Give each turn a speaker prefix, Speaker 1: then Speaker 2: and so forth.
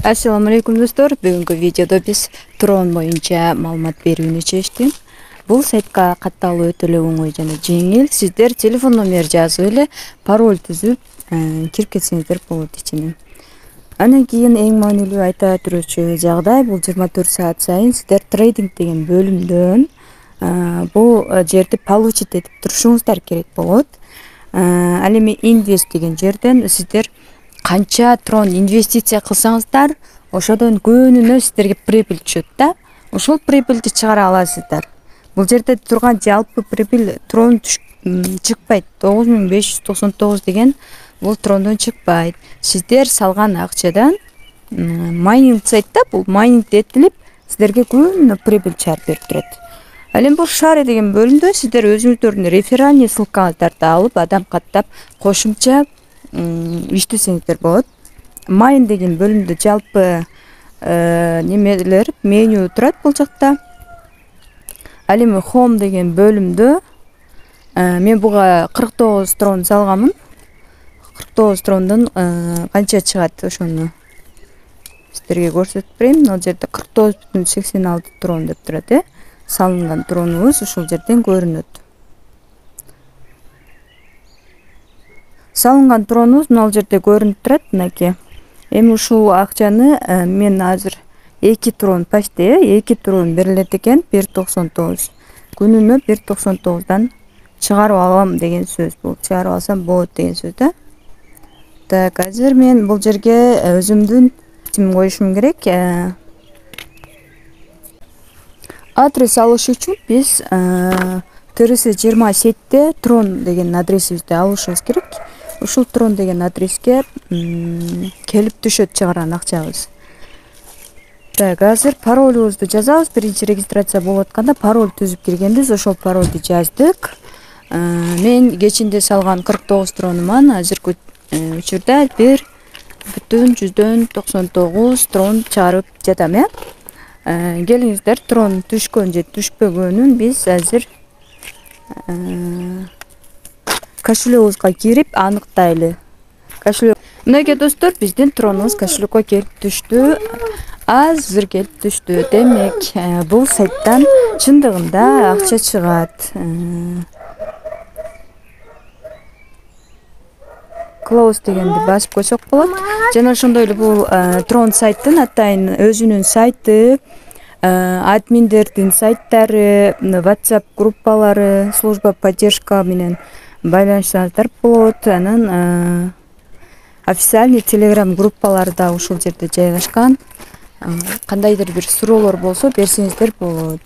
Speaker 1: Assalamu alaikum достор. Бүгүнкү видеодо биз Tron боюнча маалымат берүүнү чечтим. Бул сайтка катталуу өтө эле оңой жана жеңил. Сиздер телефон номер жазып эле пароль түзүп кирип кетсеңиздер болот ичине. Андан кийин эң маанилүү айта турчу жагдай бул 24 саат сайын сиздер трейдинг деген бөлүмдөн бул жерди получить этип турушуңуздар керек болот. Ал эми инвест деген жерден сиздер канча трон инвестиция кылсаңыздар, ошодон көбүнө сиздерге прибыль түшөт да. Ошол прибыльди чыгара аласыздар. Бул жерде турган жалпы прибыль трон чыкпайт. 9599 деген бул трондон чыкпайт. Сиздер салган акчадан майнинг сайтта бул майнинг этилип, сиздерге көбүнө прибыль чыгарып берип турат. Ал эми бул шаре деген бөлүмдө сиздер өзүңүздөрдүн реферальный ссылкаңыздарды алып, адам каттап кошумча иштесеңиздер болот. Майн деген бөлүмдө жалпы немелер меню турат бул жакта. Ал эми home деген бөлүмдө мен буга 49 трон салганмын. 49 трондон канча чыгат ошону сиздерге көрсөтүп берейин. Ал жерде 49,86 трон деп турат, салынган тронубуз ушул жерден көрүнөт. Салынган тронубуз ал жерде көрүнүп турат, мынакей. Эми ушул акчаны мен азыр 2 трон почти 2 трон берилет экен, 1,99. Күнүнө 1,99дан чыгарып алам деген сөз. Бул чыгарып алсам болот деген сөз да. Так, азыр мен бул жерге өзүмдүн исмин коюшум керек. Адрес алыш үчүн биз ТРС-27 трон деген адресибизди алышыбыз керек. Ушул трон деген адреске келип түшөт чыгарган акчабыз. Так, азыр паролубузду жазабыз. Биринчи регистрация болуп атканда пароль түзүп киргенбиз. Ошол парольду жаздык. Мен кечинде салган 49 тронуман азыркы учурда 1,99 трон чыгарып жатам, Келиңиздер, трон түшкөн же түшпөгөнүн биз азыр кошелегибизге кирип аныктайлы. Мынакей достор, биздин тронубуз кошелекке келип түштү. Азыр келип түштү. Демек, бул сайттан чындыгында акча чыгат. Close дегенди басып койсок болот. Жана ошондой эле бул трон сайттын атайын өзүнүн сайты, админдердин сайттары, WhatsApp группалары, служба поддержка менен байланышсаңыздар болот. Анан официальный Telegram группалары да ушул жерде жайгашкан. Кандайдыр бир суроолор болсо берсеңиздер болот.